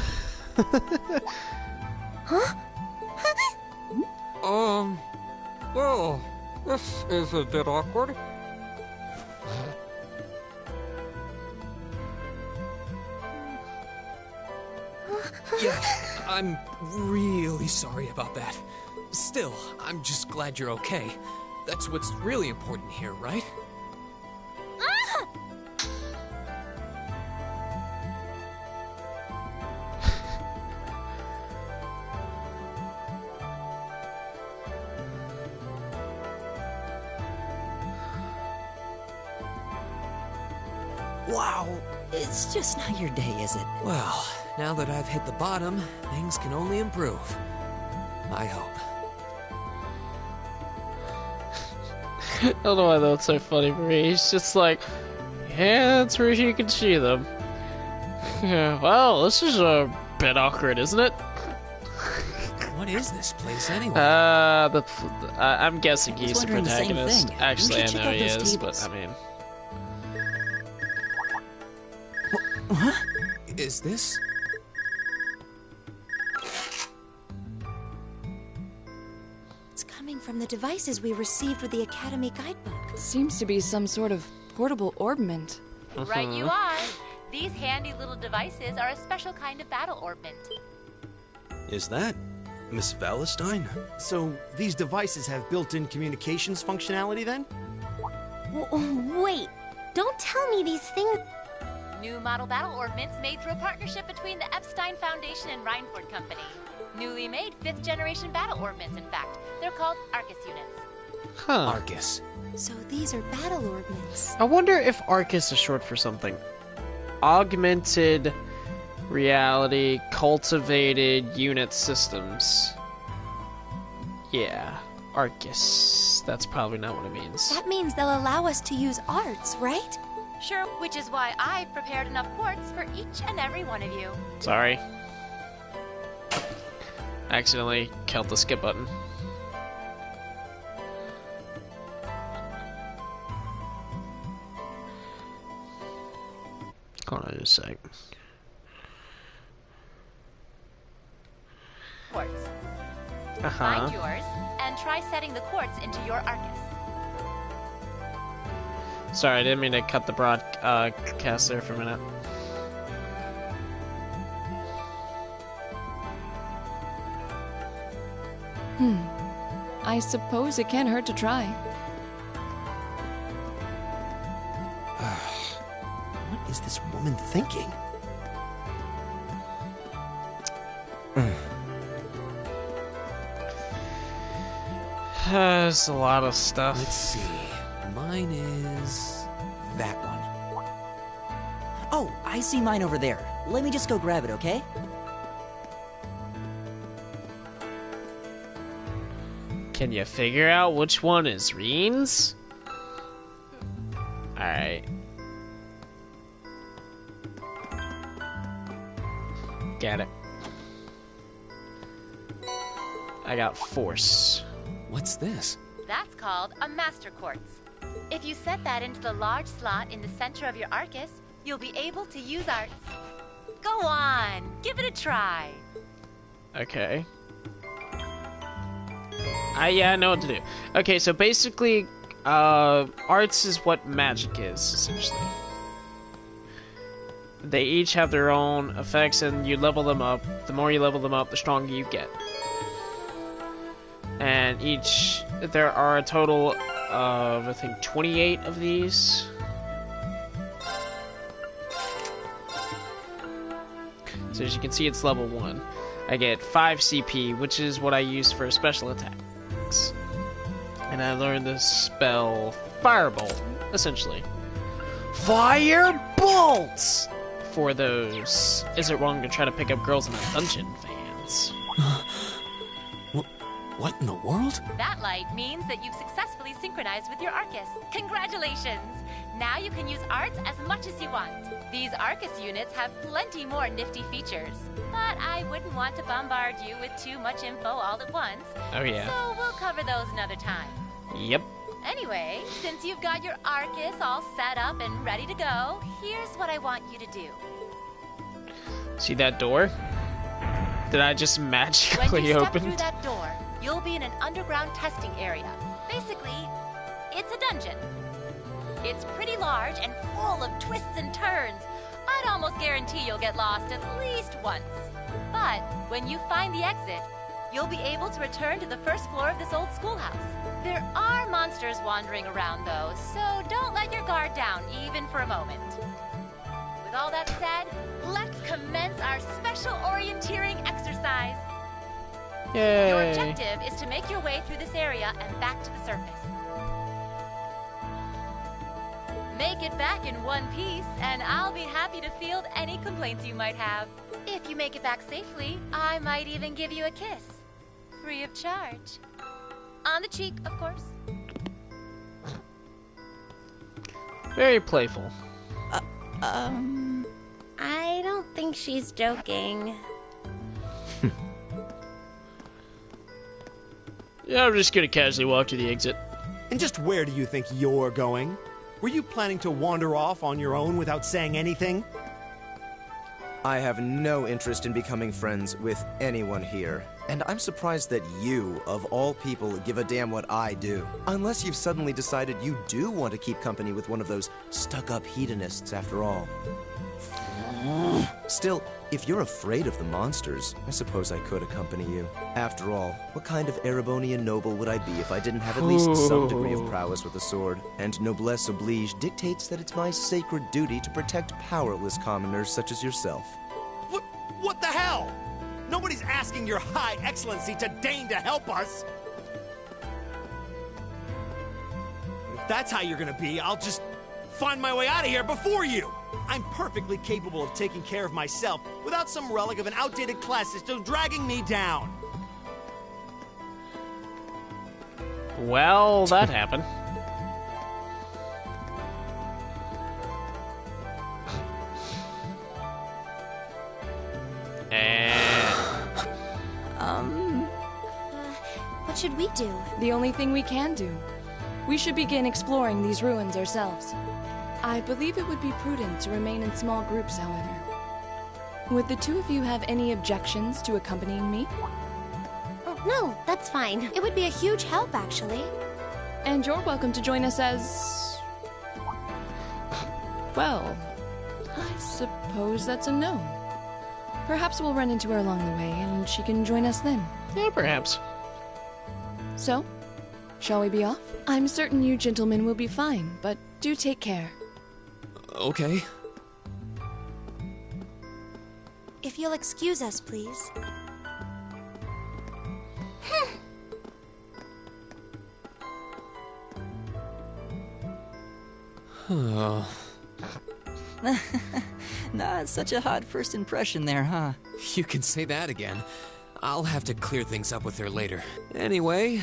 Huh? Well, this is a bit awkward. Yeah, I'm really sorry about that. Still, I'm just glad you're okay. That's what's really important here, right? Wow, it's just not your day, is it? Well, now that I've hit the bottom, things can only improve. I hope. I don't know why that's so funny for me. He's just like, yeah, that's where you can see them. Yeah, well, this is a bit awkward, isn't it? What is this place anyway? I'm guessing he's the wondering the same protagonist. thing. Actually, We I should check know out he those is, tables. but I mean, Is this? It's coming from the devices we received with the Academy guidebook. Seems to be some sort of portable orbment. Right you are. These handy little devices are a special kind of battle orbment. Is that Miss Valestine? So these devices have built-in communications functionality then? Wait, don't tell me these things. New model battle orbments made through a partnership between the Epstein Foundation and Reinford Company. Newly made 5th generation battle orbments, in fact. They're called Arcus units. huh. Arcus. So these are battle orbments. I wonder if Arcus is short for something. Augmented reality cultivated unit systems. Yeah, Arcus. That's probably not what it means. That means they'll allow us to use arts, right? Sure, which is why I've prepared enough quartz for each and every one of you. Sorry. Accidentally killed the skip button. Hold on just a sec. Quartz. Uh-huh. Find yours and try setting the quartz into your Arcus. Sorry, I didn't mean to cut the broadcast there for a minute. I suppose it can't hurt to try. What is this woman common thinking. There's a lot of stuff. Let's see. Mine is that one. Oh, I see mine over there. Let me just go grab it, okay? Can you figure out which one is Reen's? Alright. Get it. I got Force. What's this? That's called a Master Quartz. If you set that into the large slot in the center of your Arcus, you'll be able to use arts. Go on, give it a try. Okay. Yeah, I know what to do. Okay, so basically, arts is what magic is, essentially. They each have their own effects, and you level them up. The more you level them up, the stronger you get. And there are a total of, I think, 28 of these. So as you can see, it's level 1. I get 5 CP, which is what I use for special attacks. And I learned the spell Firebolt, essentially. Firebolts! For those, is it wrong to try to pick up girls in a dungeon fans? What in the world? That light means that you've successfully synchronized with your Arcus. Congratulations! Now you can use arts as much as you want. These Arcus units have plenty more nifty features, but I wouldn't want to bombard you with too much info all at once. Oh yeah. So we'll cover those another time. Yep. Anyway, since you've got your Arcus all set up and ready to go, here's what I want you to do. See that door? Did I just magically When you step open? through that door, you'll be in an underground testing area. Basically, it's a dungeon. It's pretty large and full of twists and turns. I'd almost guarantee you'll get lost at least once. But when you find the exit, you'll be able to return to the first floor of this old schoolhouse. There are monsters wandering around, though, so don't let your guard down, even for a moment. With all that said, let's commence our special orienteering exercise. Yay. Your objective is to make your way through this area and back to the surface. Make it back in one piece, and I'll be happy to field any complaints you might have. If you make it back safely, I might even give you a kiss. Free of charge. On the cheek, of course. Very playful. I don't think she's joking. Yeah, I'm just gonna casually walk to the exit. And just where do you think you're going? Were you planning to wander off on your own without saying anything? I have no interest in becoming friends with anyone here. And I'm surprised that you, of all people, give a damn what I do. Unless you've suddenly decided you do want to keep company with one of those stuck-up hedonists after all. Still, if you're afraid of the monsters, I suppose I could accompany you. After all, what kind of Erebonian noble would I be if I didn't have at least some degree of prowess with a sword? And noblesse oblige dictates that it's my sacred duty to protect powerless commoners such as yourself. What the hell? Nobody's asking your high excellency to deign to help us. If that's how you're gonna be, I'll just find my way out of here before you. I'm perfectly capable of taking care of myself without some relic of an outdated class system dragging me down. Well, that happened. What should we do? The only thing we can do. We should begin exploring these ruins ourselves. I believe it would be prudent to remain in small groups, however. Would the two of you have any objections to accompanying me? Oh, no, that's fine. It would be a huge help, actually. And you're welcome to join us as... well, I suppose that's a no. Perhaps we'll run into her along the way, and she can join us then. Yeah, perhaps. So, shall we be off? I'm certain you gentlemen will be fine, but do take care. Okay. you'll excuse us, please. Oh. Not such a hot first impression there, huh? You can say that again. I'll have to clear things up with her later. Anyway,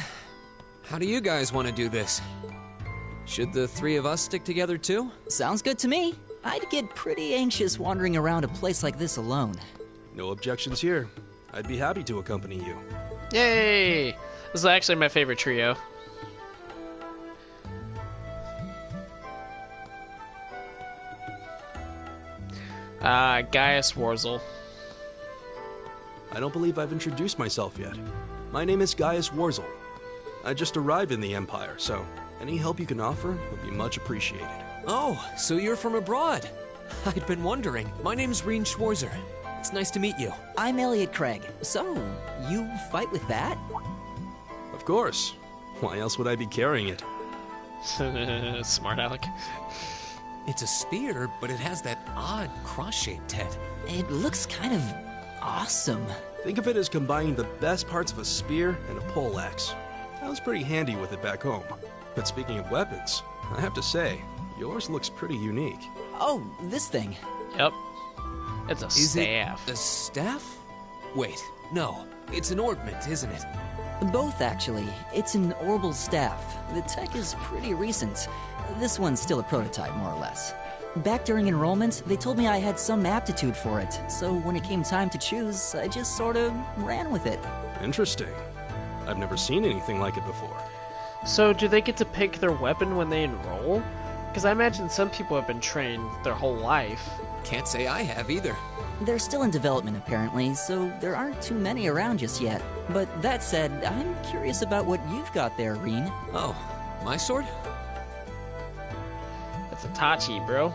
how do you guys want to do this? Should the three of us stick together too? Sounds good to me. I'd get pretty anxious wandering around a place like this alone. No objections here. I'd be happy to accompany you. Yay! This is actually my favorite trio. Gaius Warzel. I don't believe I've introduced myself yet. My name is Gaius Warzel. I just arrived in the Empire, so any help you can offer would be much appreciated. Oh, so you're from abroad. I'd been wondering. My name's Reen Schwarzer. It's nice to meet you. I'm Elliot Craig. So, you fight with that? Of course. Why else would I be carrying it? Smart Alec. It's a spear, but it has that odd cross-shaped head. It looks kind of awesome. Think of it as combining the best parts of a spear and a poleaxe. I was pretty handy with it back home. But speaking of weapons, I have to say, yours looks pretty unique. Oh, this thing. Yep. It's a staff. It a staff? Wait, no. It's an ornament, isn't it? Both, actually. It's an orbital staff. The tech is pretty recent. This one's still a prototype, more or less. Back during enrollment, they told me I had some aptitude for it, so when it came time to choose, I just sort of ran with it. Interesting. I've never seen anything like it before. So, do they get to pick their weapon when they enroll? Because I imagine some people have been trained their whole life. Can't say I have either. They're still in development, apparently, so there aren't too many around just yet. But that said, I'm curious about what you've got there, Reen. Oh, my sword? It's a Tachi, bro.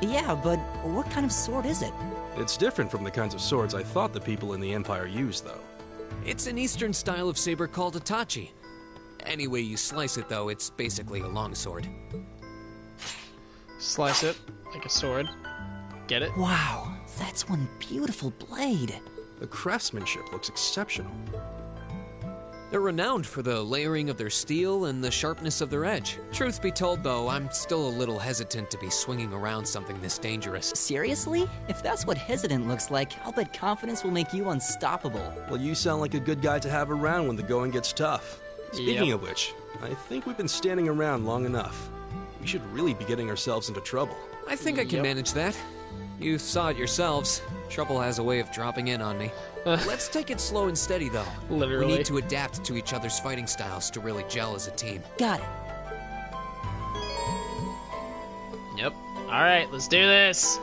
Yeah, but what kind of sword is it? It's different from the kinds of swords I thought the people in the Empire used, though. It's an Eastern style of saber called a Tachi. Any way you slice it, though, it's basically a longsword. Slice it like a sword. Get it? Wow, that's one beautiful blade. The craftsmanship looks exceptional. They're renowned for the layering of their steel and the sharpness of their edge. Truth be told, though, I'm still a little hesitant to be swinging around something this dangerous. Seriously? If that's what hesitant looks like, I'll bet confidence will make you unstoppable. Well, you sound like a good guy to have around when the going gets tough. Speaking of which, I think we've been standing around long enough. We should really be getting ourselves into trouble. I think I can manage that. You saw it yourselves. Trouble has a way of dropping in on me. Let's take it slow and steady, though. Literally. We need to adapt to each other's fighting styles to really gel as a team. Got it. Yep. Alright, let's do this.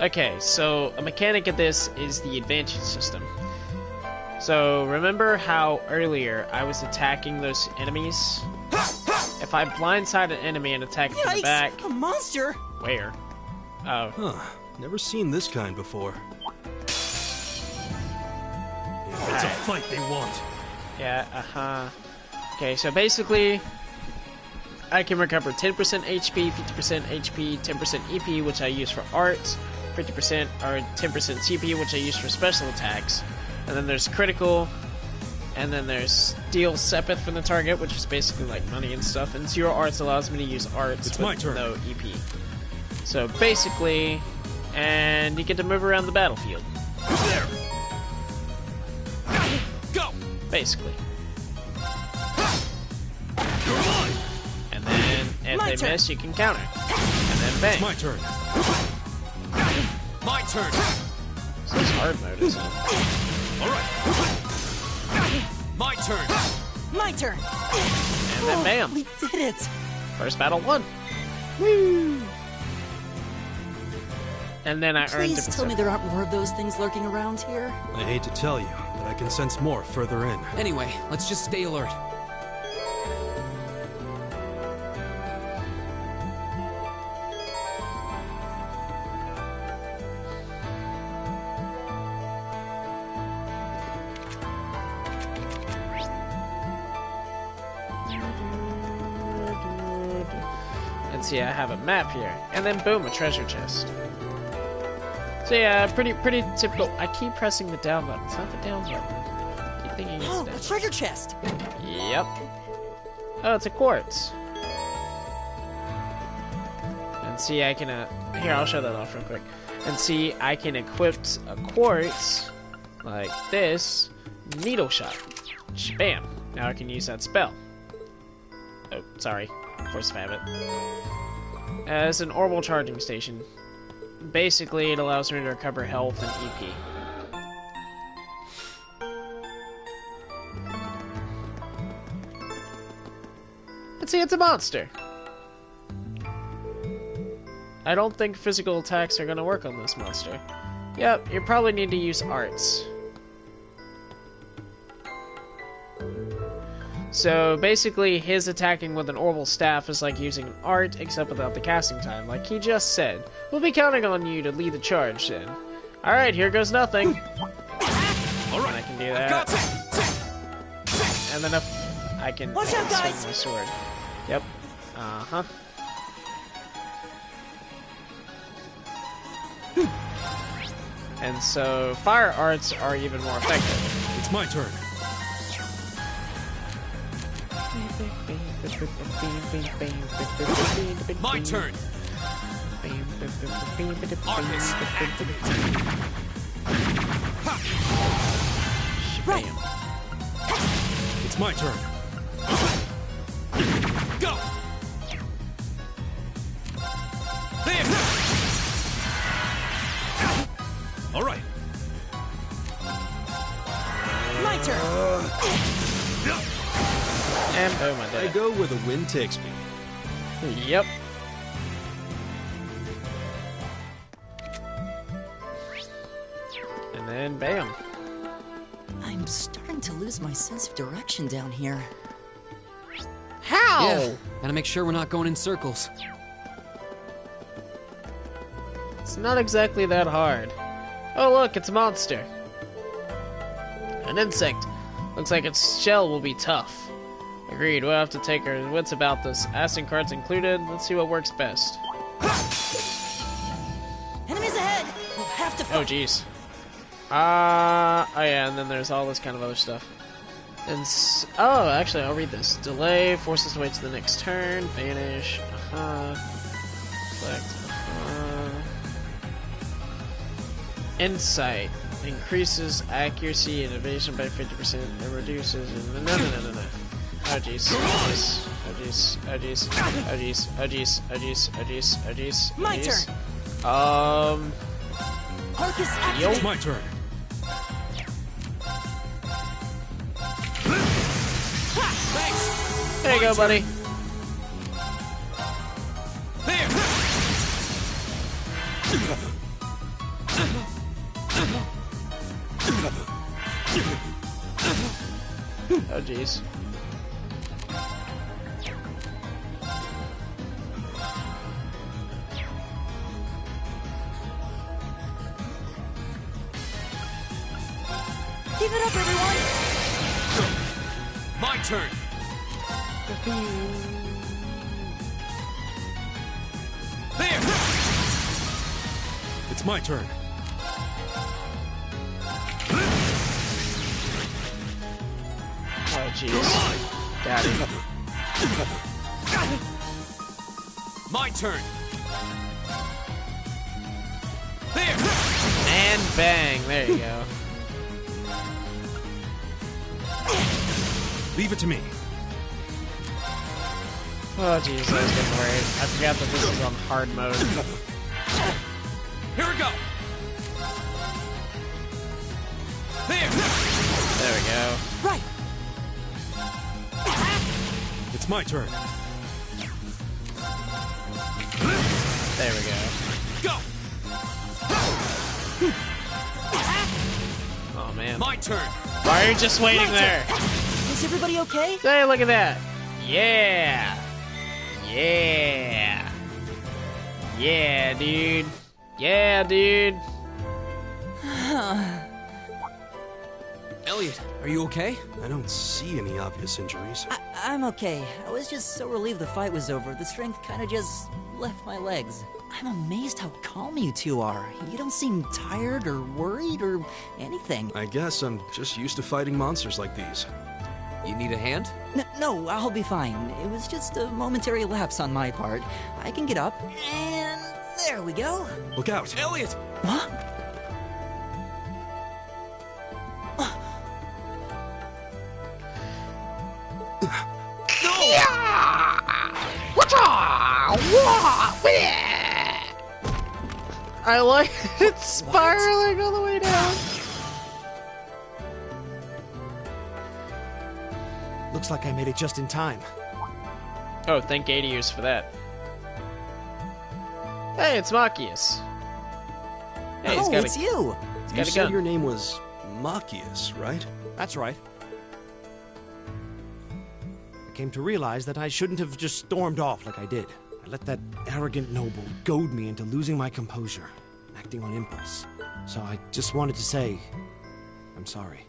Okay, so a mechanic of this is the advantage system. So remember how earlier I was attacking those enemies? If I blindside an enemy and attack from the back... A monster! Where? Oh. Huh. Never seen this kind before. It's a fight they want. Yeah, uh-huh. Okay, so basically, I can recover 10% HP, 50% HP, 10% EP, which I use for arts, 50% or 10% CP, which I use for special attacks. And then there's critical, and then there's steal Sepith from the target, which is basically like money and stuff. And Zero Arts allows me to use arts It's with my turn. no EP. So basically, and you get to move around the battlefield. There. Go. Basically. You're mine. And then if My they turn. miss, you can counter. And then bang. It's my turn. My turn. So it's hard mode, isn't it? All right. My turn. My turn. And then bam. We did it. First battle won. Woo! And then I earned Please different tell me stuff. there aren't more of those things lurking around here. I hate to tell you, but I can sense more further in. Anyway, let's just stay alert. see, I have a map here, and then boom, a treasure chest. So yeah, pretty typical. I keep pressing the down button. It's not the down button. I keep thinking it's the down. A treasure chest! Yep. Oh, it's a quartz. And see, I can, here, I'll show that off real quick. And see, I can equip a quartz, like this, needle shot. Bam! Now I can use that spell. Oh, sorry. Force of habit. It's an orbital charging station. Basically, it allows me to recover health and EP. Let's see, it's a monster. I don't think physical attacks are gonna work on this monster. Yep, you probably need to use arts. So basically, his attacking with an orbital staff is like using an art, except without the casting time, like he just said. We'll be counting on you to lead the charge then. Alright, here goes nothing. Alright, I can do that. And then if I can swing my sword. Yep. Uh-huh. And so, fire arts are even more effective. It's my turn. My turn. Arcus, activate. Bam. It's my turn. Go. There. All right. My turn. And boom, I did I it. go where the wind takes me. Yep. And then bam. I'm starting to lose my sense of direction down here. How? Yeah, gotta make sure we're not going in circles. It's not exactly that hard. Oh look, it's a monster. An insect. Looks like its shell will be tough. Agreed, we'll have to take our wits about this. Asking cards included, let's see what works best. Enemies ahead! We'll have to fight. Oh jeez. Oh yeah, and then there's all this kind of other stuff. And oh, actually, I'll read this. Delay, forces to wait to the next turn, vanish, select, Insight, increases accuracy and evasion by 50%, and reduces, no. Oh jeez, oh jeez, oh jeez, oh jeez, oh jeez, oh jeez, oh jeez, oh jeez, oh jeez. My turn. Arcus, activate. It's my turn. There you go, buddy. There. Oh jeez. Keep it up, everyone! My turn. There. It's my turn. Oh jeez. Daddy. My turn. There. And bang. There you go. Leave it to me. Oh jeez, I was getting worried. I forgot that this is on hard mode. Here we go. There. There we go. Right. It's my turn. There we go. Go. Oh man. My turn. Why are you just waiting there? Is everybody okay? Hey, look at that. Yeah. Yeah. Yeah, dude. Yeah, dude. Elliot, are you okay? I don't see any obvious injuries. I'm okay. I was just so relieved the fight was over. The strength kind of just left my legs. I'm amazed how calm you two are. You don't seem tired or worried or anything. I guess I'm just used to fighting monsters like these. You need a hand? No, I'll be fine. It was just a momentary lapse on my part. I can get up, and there we go. Look out! Elliot! Huh? I like it spiraling all the way down. Looks like I made it just in time. Oh, thank 80 years for that. Hey, it's Machias. Hey, oh, it's you. You said your name was Machias, right? That's right. I came to realize that I shouldn't have just stormed off like I did. I let that arrogant noble goad me into losing my composure, acting on impulse. So I just wanted to say, I'm sorry.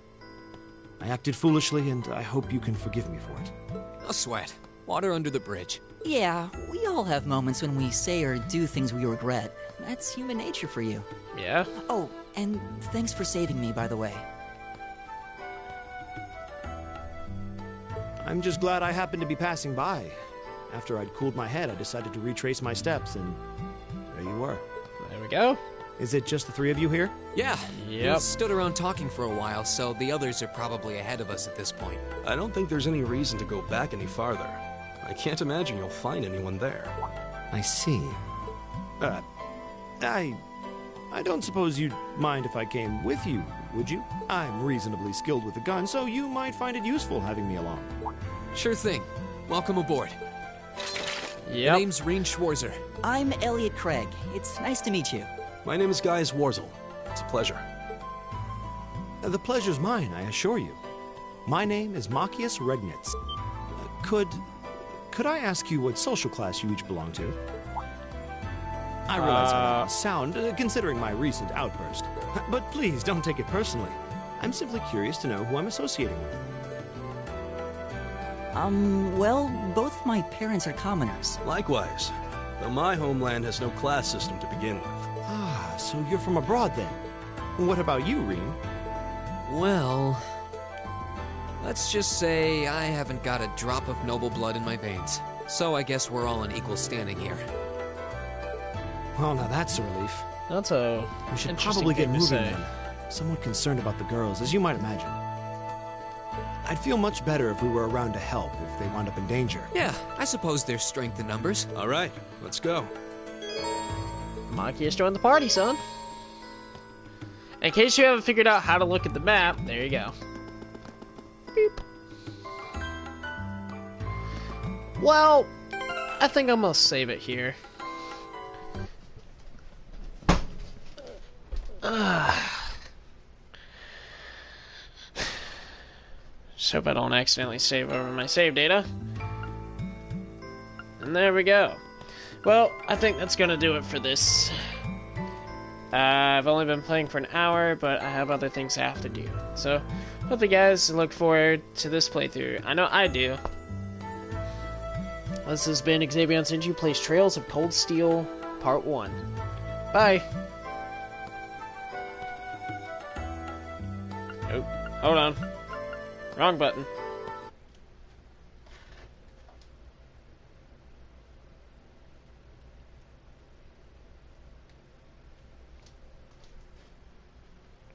I acted foolishly, and I hope you can forgive me for it. No sweat. Water under the bridge. Yeah, we all have moments when we say or do things we regret. That's human nature for you. Yeah? Oh, and thanks for saving me, by the way. I'm just glad I happened to be passing by. After I'd cooled my head, I decided to retrace my steps, and there you were. There we go. Is it just the three of you here? Yeah. Yep. We stood around talking for a while, so the others are probably ahead of us at this point. I don't think there's any reason to go back any farther. I can't imagine you'll find anyone there. I see. I don't suppose you'd mind if I came with you, would you? I'm reasonably skilled with a gun, so you might find it useful having me along. Sure thing. Welcome aboard. Yep. My name's Rean Schwarzer. I'm Elliot Craig. It's nice to meet you. My name is Gaius Warzel. It's a pleasure. The pleasure's mine, I assure you. My name is Machias Regnitz. Could I ask you what social class you each belong to? I realize how that sound, considering my recent outburst. But please, don't take it personally. I'm simply curious to know who I'm associating with. Well, both my parents are commoners. Likewise. Though my homeland has no class system to begin with. Ah, so you're from abroad then. What about you, Rean? Well, let's just say I haven't got a drop of noble blood in my veins. So I guess we're all on equal standing here. Well, now that's a relief. That's a We should interesting probably get thing to moving say. then. Somewhat concerned about the girls, as you might imagine. I'd feel much better if we were around to help if they wound up in danger. Yeah, I suppose there's strength in numbers. All right, let's go. Machias joined the party, son. In case you haven't figured out how to look at the map, there you go. Beep. Well, I think I'm gonna save it here. Just hope I don't accidentally save over my save data. And there we go. Well, I think that's gonna do it for this. I've only been playing for an hour, but I have other things I have to do. So, hope you guys look forward to this playthrough. I know I do. This has been Xavier Senju Plays Trails of Cold Steel, Part 1. Bye! Oh, hold on. Wrong button.